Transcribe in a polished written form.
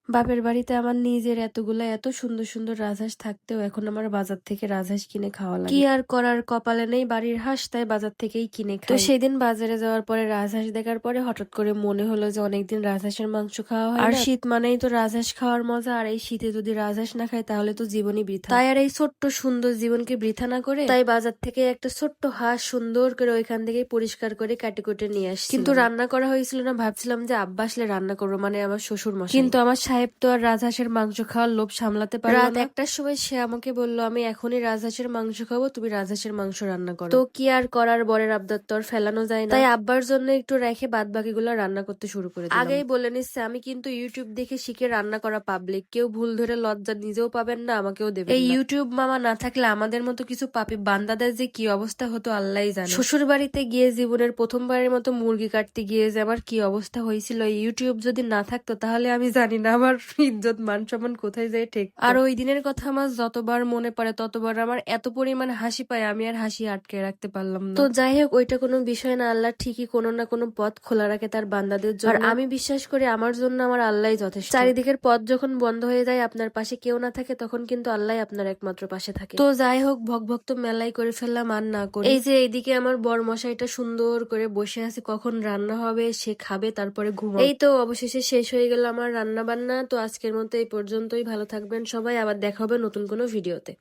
বাপের বাড়িতে আমার নিজের এতগুলা এত সুন্দর সুন্দর রাজহাঁস থাকতেও এখন আমার বাজার থেকে রাজহাঁস কিনে খাওয়া লাগে। কি আর করার, কপালে নেই বাড়ির হাঁস, তাই বাজার থেকেই কিনে খাই। তো সেদিন বাজারে যাওয়ার পরে রাজহাঁস দেখার পরে হঠাৎ করে মনে হলো যে অনেকদিন রাজহাঁসের মাংস খাওয়া হয় না। আর শীত মানেই তো রাজহাঁস খাওয়ার মজা, আর এই শীতে যদি রাজহাঁস না খাই তাহলে তো জীবনই বৃথা। তাই আর এই ছোট্ট সুন্দর জীবনকে বৃথা না করে তাই বাজার থেকে একটা ছোট্ট হাঁস সুন্দর করে ওইখান থেকে পরিষ্কার করে কাটে কুটে নিয়ে আসছি। কিন্তু রান্না করা হয়েছিল না, ভাবছিলাম যে আব্বা আসলে রান্না করবো, মানে আমার শ্বশুর মশাই। কিন্তু আমার সাহেব তো আর রাজহাঁসের মাংস খাওয়ার লোভ সামলাতে পারলো না। রাত 1টার সময় সে আমাকে বললো, আমি এখনই রাজহাঁসের মাংস খাবো, তুমি রাজহাঁসের মাংস রান্না করো। তো কি আর করার, বরের আবদার তো আর ফেলানো যায় না। তাই আব্বার জন্য একটু রেখে বাদ বাকিগুলো রান্না করতে শুরু করে দিলাম। আগেই বলে নিচ্ছে আমি কিন্তু ইউটিউব দেখে শিখে রান্না করা পাবলিক, কেউ ভুল ধরে লজ্জা নিজেও পাবেন না, আমাকেও দেবেন না। এই ইউটিউব মামা না থাকলে আমাদের মতো কিছু পাপি বান্দাদের যে কি অবস্থা হতো আল্লাহই জানে। শ্বশুর বাড়িতে গিয়ে জীবনের প্রথমবারের মতো মুরগি কাটতে গিয়ে যে আমার কি অবস্থা হয়েছিল, ইউটিউব যদি না থাকতো তাহলে আমি জানি না আমার ইজ্জত মান সম্মান কোথায় যায় ঠিক। আর ওই দিনের কথা আমার যতবার মনে পড়ে ততবার আমার এত পরিমাণ হাসি পায়, আমি আর হাসি আটকে রাখতে পারলাম না। তো যাই হোক, ওইটা কোনো বিষয় না, আল্লাহ ঠিকই কোনো না কোনো পথ খোলা রাখে তার বান্দাদের জন্য। আর আমি বিশ্বাস করি আমার জন্য আমার আল্লাহই যথেষ্ট। চারিদিকের পথ যখন বন্ধ হয়ে যায়, আপনার পাশে কেউ না থাকে, তখন কিন্তু আল্লাহ আপনার একমাত্র পাশে থাকে। তো যাই হোক, ভক তো মেলাই করে ফেললাম, আর না করি। এই যে এইদিকে আমার বর মশাইটা সুন্দর করে বসে আছে, কখন রান্না হবে সে খাবে তারপরে ঘুমাবে। এই তো অবশেষে শেষ হয়ে গেল আমার রান্না বান্না। তো আজকের মতো এই পর্যন্তই, ভালো থাকবেন সবাই, আবার দেখা হবে নতুন কোনো ভিডিওতে।